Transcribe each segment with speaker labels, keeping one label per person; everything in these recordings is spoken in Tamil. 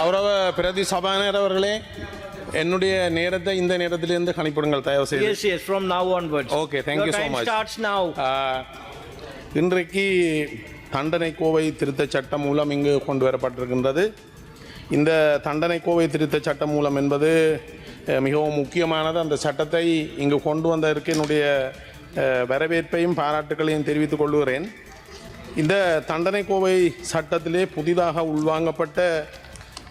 Speaker 1: கௌரவ பிரதி சபாநாயகர் அவர்களே, என்னுடைய நேரத்தை இந்த நேரத்திலிருந்து கணிப்பிடுங்கள் தயவு செய்து.
Speaker 2: Yes, yes, from now onwards.
Speaker 1: Okay, thank you so much.
Speaker 2: Starts now.
Speaker 1: இன்றைக்கு தண்டனை கோவை திருத்தச் சட்டம் மூலம் இங்கு கொண்டு வரப்பட்டிருக்கின்றது. இந்த தண்டனை கோவை திருத்தச் சட்டம் மூலம் என்பது மிகவும் முக்கியமானது. அந்த சட்டத்தை இங்கு கொண்டு வந்ததற்கு என்னுடைய வரவேற்பையும் பாராட்டுகளையும் தெரிவித்துக் கொள்கிறேன். இந்த தண்டனை கோவை சட்டத்திலே புதிதாக உள்வாங்கப்பட்ட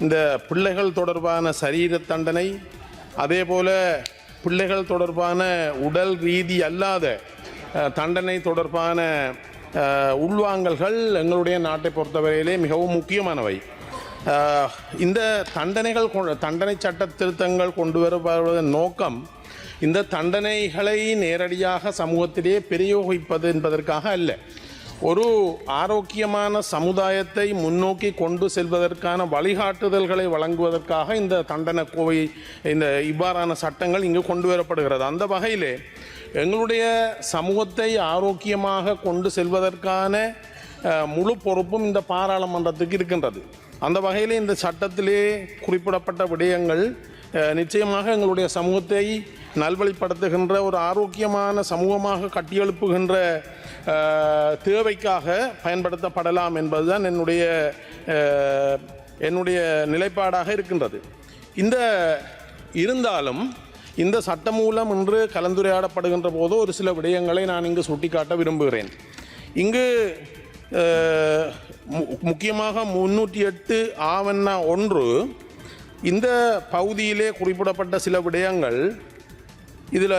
Speaker 1: இந்த பிள்ளைகள் தொடர்பான சரீர தண்டனை, அதே போல் பிள்ளைகள் தொடர்பான உடல் ரீதி அல்லாத தண்டனை தொடர்பான உள்வாங்கல்கள் எங்களுடைய நாட்டை பொறுத்தவரையிலே மிகவும் முக்கியமானவை. இந்த தண்டனை சட்ட திருத்தங்கள் கொண்டு வரப்படுவதன் நோக்கம் இந்த தண்டனைகளை நேரடியாக சமூகத்திலே பிரயோகிப்பது என்பதற்காக அல்ல. ஒரு ஆரோக்கியமான சமுதாயத்தை முன்னோக்கி கொண்டு செல்வதற்கான வழிகாட்டுதல்களை வழங்குவதற்காக இந்த தண்டனை கோவை இந்த இவ்வாறான சட்டங்கள் இங்கு கொண்டு வரப்படுகிறது. அந்த வகையிலே எங்களுடைய சமூகத்தை ஆரோக்கியமாக கொண்டு செல்வதற்கான முழு பொறுப்பும் இந்த பாராளுமன்றத்துக்கு இருக்கின்றது. அந்த வகையிலே இந்த சட்டத்திலே குறிப்பிடப்பட்ட விடயங்கள் நிச்சயமாக எங்களுடைய சமூகத்தை நல்வழிப்படுத்துகின்ற ஒரு ஆரோக்கியமான சமூகமாக கட்டியெழுப்புகின்ற தேவைக்காக பயன்படுத்தப்படலாம் என்பதுதான் என்னுடைய நிலைப்பாடாக இருக்கின்றது. இருந்தாலும் இந்த சட்டம் மூலம் இன்று கலந்துரையாடப்படுகின்ற போது ஒரு சில விடயங்களை நான் இங்கு சுட்டிக்காட்ட விரும்புகிறேன். இங்கு முக்கியமாக 308(1) இந்த பகுதியிலே குறிப்பிடப்பட்ட சில விடயங்கள் இதில்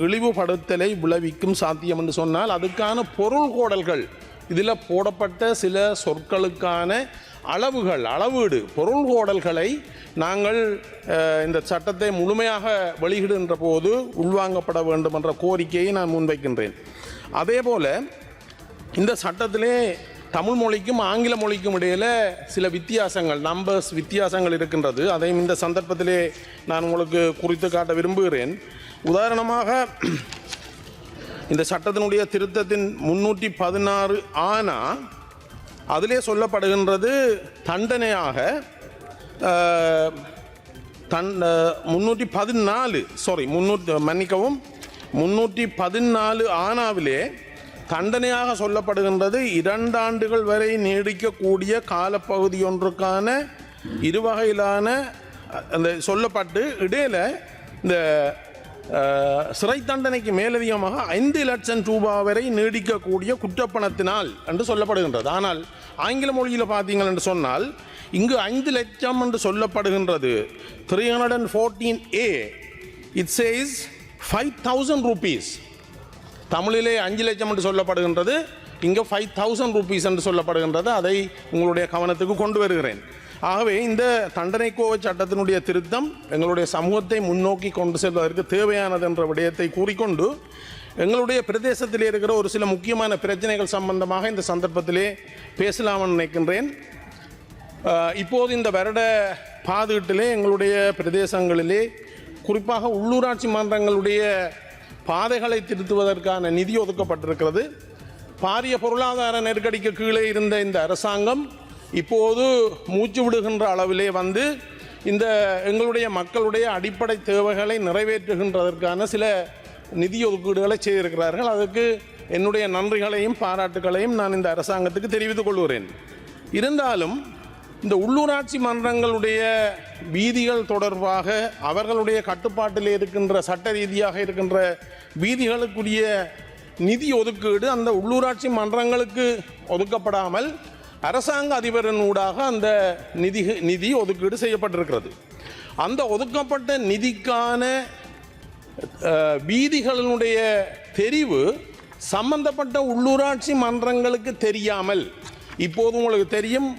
Speaker 1: இழிவுபடுத்தலை விளைவிக்கும் சாத்தியம் என்று சொன்னால் அதுக்கான பொருள் கோடல்கள் இதில் போடப்பட்ட சில சொற்களுக்கான அளவீடு பொருள் கோடல்களை நாங்கள் இந்த சட்டத்தை முழுமையாக வெளியிடுகின்ற போது உள்வாங்கப்பட வேண்டும் என்ற கோரிக்கையை நான் முன்வைக்கின்றேன். அதே போல் இந்த சட்டத்திலே தமிழ் மொழிக்கும் ஆங்கில மொழிக்கும் இடையில் சில வித்தியாசங்கள் இருக்கின்றது. அதையும் இந்த சந்தர்ப்பத்திலே நான் உங்களுக்கு குறித்து காட்ட விரும்புகிறேன். உதாரணமாக இந்த சட்டத்தினுடைய திருத்தத்தின் 316 ஆனா அதிலே சொல்லப்படுகின்றது தண்டனையாக 314 ஆனாவிலே தண்டனையாக சொல்லப்படுகின்றது 2 ஆண்டுகள் வரை நீடிக்கக்கூடிய காலப்பகுதி ஒன்றுக்கான இருவகையிலான அந்த சொல்லப்பட்டு இடையில இந்த சிறை தண்டனைக்கு மேலதிகமாக 5 லட்சம் ரூபாய் வரை நீடிக்கக்கூடிய குற்றப்பணத்தினால் என்று சொல்லப்படுகின்றது. ஆனால் ஆங்கில மொழியில் பார்த்தீங்கள் என்று சொன்னால் இங்கு 5 லட்சம் என்று சொல்லப்படுகின்றது. 314A it says 5,000 rupees. தமிழிலே 5 லட்சம் என்று சொல்லப்படுகின்றது, இங்கே 5,000 rupees என்று சொல்லப்படுகின்றது. அதை உங்களுடைய கவனத்துக்கு கொண்டு வருகிறேன். ஆகவே இந்த தண்டனை கோவை சட்டத்தினுடைய திருத்தம் எங்களுடைய சமூகத்தை முன்னோக்கி கொண்டு செல்வதற்கு தேவையானது என்ற விடயத்தை கூறிக்கொண்டு எங்களுடைய பிரதேசத்திலே இருக்கிற ஒரு சில முக்கியமான பிரச்சனைகள் சம்பந்தமாக இந்த சந்தர்ப்பத்திலே பேசலாம்னு நினைக்கின்றேன். இப்போது இந்த வருட பாதீட்டிலே எங்களுடைய பிரதேசங்களிலே குறிப்பாக உள்ளூராட்சி மன்றங்களுடைய பாதைகளை திருத்துவதற்கான நிதி ஒதுக்கப்பட்டிருக்கிறது. பாரிய பொருளாதார நெருக்கடிக்கு கீழே இருந்த இந்த அரசாங்கம் இப்போது மூச்சு விடுகின்ற அளவிலே வந்து இந்த எங்களுடைய மக்களுடைய அடிப்படை தேவைகளை நிறைவேற்றுகின்றதற்கான சில நிதி ஒதுக்கீடுகளை செய்திருக்கிறார்கள். அதற்கு என்னுடைய நன்றிகளையும் பாராட்டுகளையும் நான் இந்த அரசாங்கத்துக்கு தெரிவித்துக் கொள்கிறேன். இருந்தாலும் இந்த உள்ளூராட்சி மன்றங்களுடைய வீதிகள் தொடர்பாக அவர்களுடைய கட்டுப்பாட்டில் இருக்கின்ற சட்ட ரீதியாக இருக்கின்ற வீதிகளுக்குரிய நிதி ஒதுக்கீடு அந்த உள்ளூராட்சி மன்றங்களுக்கு ஒதுக்கப்படாமல் அரசாங்க அதிபரின் ஊடாக அந்த நிதி ஒதுக்கீடு செய்யப்பட்டிருக்கிறது. அந்த ஒதுக்கப்பட்ட நிதிக்கான வீதிகளினுடைய தெரிவு சம்பந்தப்பட்ட உள்ளூராட்சி மன்றங்களுக்கு தெரியாமல், இப்போது உங்களுக்கு தெரியும்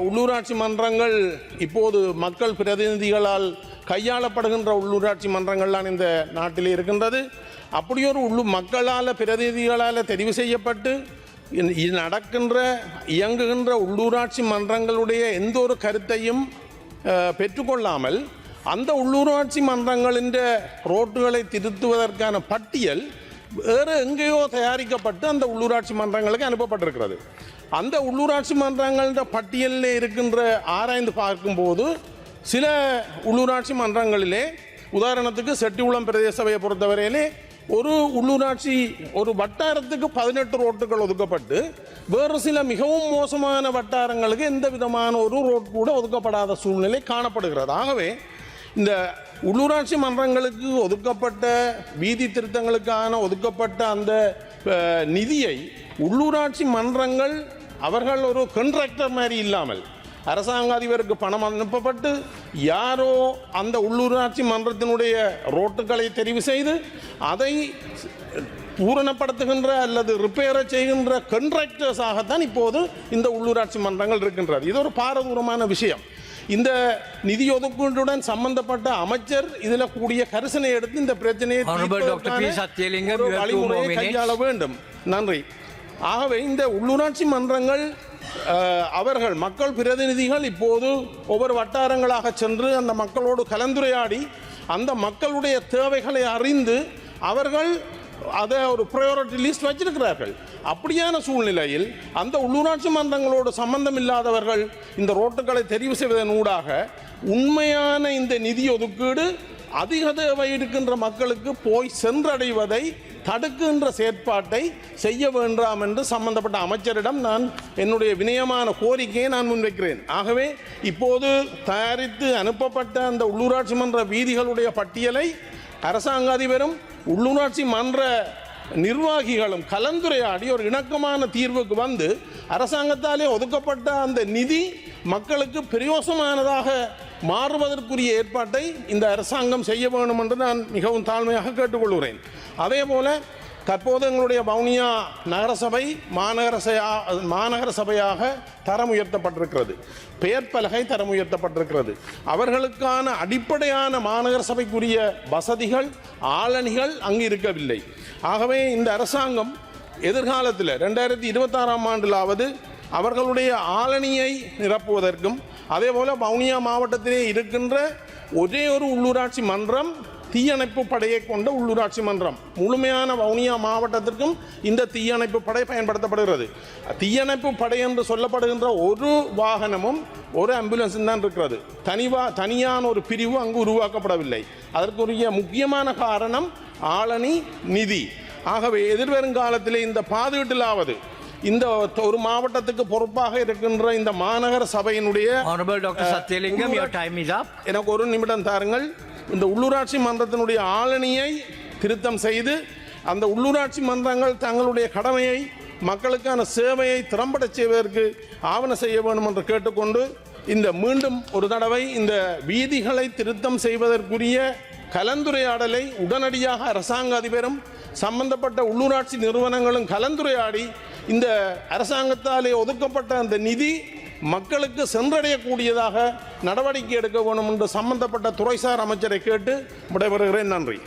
Speaker 1: உள்ளூராட்சி மன்றங்கள் இப்போது மக்கள் பிரதிநிதிகளால் கையாளப்படுகின்ற உள்ளூராட்சி மன்றங்கள்லாம் இந்த நாட்டில் இருக்கின்றது. அப்படியொரு மக்களால் பிரதிநிதிகளால் தெரிவு செய்யப்பட்டு இயங்குகின்ற உள்ளூராட்சி மன்றங்களுடைய எந்த ஒரு கருத்தையும் பெற்றுக்கொள்ளாமல் அந்த உள்ளூராட்சி மன்றங்களின் ரோட்டுகளை திருத்துவதற்கான பட்டியல் வேறு எங்கேயோ தயாரிக்கப்பட்டு அந்த உள்ளூராட்சி மன்றங்களுக்கு அனுப்பப்பட்டிருக்கிறது. அந்த உள்ளூராட்சி மன்றங்கள பட்டியலில் இருக்கின்ற ஆராய்ந்து பார்க்கும்போது சில உள்ளூராட்சி மன்றங்களிலே உதாரணத்துக்கு செட்டிகுளம் பிரதேச சபையை பொறுத்தவரையிலே ஒரு உள்ளூராட்சி ஒரு வட்டாரத்துக்கு 18 ரோட்டுகள் ஒதுக்கப்பட்டு வேறு சில மிகவும் மோசமான வட்டாரங்களுக்கு எந்த விதமான ஒரு ரோட் கூட ஒதுக்கப்படாத சூழ்நிலை காணப்படுகிறது. ஆகவே இந்த உள்ளூராட்சி மன்றங்களுக்கு ஒதுக்கப்பட்ட வீதி திருத்தங்களுக்கான ஒதுக்கப்பட்ட அந்த நிதியை உள்ளூராட்சி மன்றங்கள் அவர்கள் ஒரு கான்ட்ராக்டர் மாதிரி இல்லாமல் அரசாங்க அதிபருக்கு பணம் அனுப்பப்பட்டு யாரோ அந்த உள்ளூராட்சி மன்றத்தினுடைய ரோட்டுகளை தெரிவு செய்து அதை பூரணப்படுத்துகின்ற அல்லது ரிப்பேரை செய்கின்ற கான்ட்ராக்டர்ஸாகத்தான் இப்போது இந்த உள்ளூராட்சி மன்றங்கள் இருக்கின்றது. இது ஒரு பாரதூரமான விஷயம். இந்த நிதி ஒதுக்கீட்டுடன் சம்பந்தப்பட்ட அமைச்சர் இதில் கூடிய கரிசனை எடுத்து இந்த பிரச்சனையை வழிமுறையை கையாள வேண்டும். நன்றி. ஆகவே இந்த உள்ளூராட்சி மன்றங்கள் அவர்கள் மக்கள் பிரதிநிதிகள் இப்போது ஒவ்வொரு வட்டாரங்களாக சென்று அந்த மக்களோடு கலந்துரையாடி அந்த மக்களுடைய தேவைகளை அறிந்து அவர்கள் அதை ஒரு ப்ரையாரிட்டி லிஸ்ட் வச்சிருக்கிறார்கள். அப்படியான சூழ்நிலையில் அந்த உள்ளூராட்சி மன்றங்களோடு சம்பந்தம் இல்லாதவர்கள் இந்த ரோட்டுகளை தெரிவு செய்வதன் ஊடாக உண்மையான இந்த நிதி ஒதுக்கீடு அதிக தேவை இருக்கின்ற மக்களுக்கு போய் சென்றடைவதை தடுக்கின்ற செயற்பாட்டை செய்ய வேண்டாம் என்று சம்பந்தப்பட்ட அமைச்சரிடம் நான் என்னுடைய வினயமான கோரிக்கையை நான் முன்வைக்கிறேன். ஆகவே இப்போது தயாரித்து அனுப்பப்பட்ட அந்த உள்ளூராட்சி மன்ற வீதிகளுடைய பட்டியலை அரசாங்க அதிபரும் உள்ளூராட்சி மன்ற நிர்வாகிகளும் கலந்துரையாடி ஒரு இணக்கமான தீர்வுக்கு வந்து அரசாங்கத்தாலே ஒதுக்கப்பட்ட அந்த நிதி மக்களுக்கு பிரயோசமானதாக மாறுவதற்குரிய ஏற்பாட்டை இந்த அரசாங்கம் செய்ய வேண்டும் என்று நான் மிகவும் தாழ்மையாக கேட்டுக்கொள்கிறேன். அதே போல தற்போது எங்களுடைய வவுனியா நகரசபை மாநகர சபையாக தரம் உயர்த்தப்பட்டிருக்கிறது. பெயர் பலகை தரம் உயர்த்தப்பட்டிருக்கிறது. அவர்களுக்கான அடிப்படையான மாநகர சபைக்குரிய வசதிகள் ஆளணிகள் அங்கு இருக்கவில்லை. ஆகவே இந்த அரசாங்கம் எதிர்காலத்தில் 2026ஆம் ஆண்டிலாவது அவர்களுடைய ஆளணியை நிரப்புவதற்கும் அதே போல் வவுனியா மாவட்டத்திலே இருக்கின்ற ஒரே ஒரு உள்ளூராட்சி மன்றம் தீயணைப்பு படையை கொண்ட உள்ளூராட்சி மன்றம் முழுமையான வவுனியா மாவட்டத்திற்கும் இந்த தீயணைப்பு படை பயன்படுத்தப்படுகிறது. தீயணைப்பு படை என்று சொல்லப்படுகின்ற ஒரு வாகனமும் ஒரு ஆம்புலன்ஸும் தான் இருக்கிறது. தனியான ஒரு பிரிவு அங்கு உருவாக்கப்படவில்லை. அதற்குரிய முக்கியமான காரணம் ஆளணி நிதி. ஆகவே எதிர்வருங்காலத்தில் இந்த பாதுகாட்டிலாவது இந்த ஒரு மாவட்டத்துக்கு பொறுப்பாக இருக்கின்ற இந்த மாநகர சபையினுடைய எனக்கு ஒரு நிமிடம் தாருங்கள். இந்த உள்ளூராட்சி மன்றத்தினுடைய ஆளணியை திருத்தம் செய்து அந்த உள்ளூராட்சி மன்றங்கள் தங்களுடைய கடமையை மக்களுக்கான சேவையை திறம்பட செய்வதற்கு ஆவண செய்ய வேண்டும் என்று கேட்டுக்கொண்டு இந்த மீண்டும் ஒரு தடவை இந்த வீதிகளை திருத்தம் செய்வதற்குரிய கலந்துரையாடலை உடனடியாக அரசாங்க அதிபரும் சம்பந்தப்பட்ட உள்ளூராட்சி நிறுவனங்களும் கலந்துரையாடி இந்த அரசாங்கத்தாலே ஒதுக்கப்பட்ட அந்த நிதி மக்களுக்கு சென்றடையக்கூடியதாக நடவடிக்கை எடுக்க வேண்டும் என்று சம்பந்தப்பட்ட துறைசார் அமைச்சரை கேட்டு விடைபெறுகிறேன். நன்றி.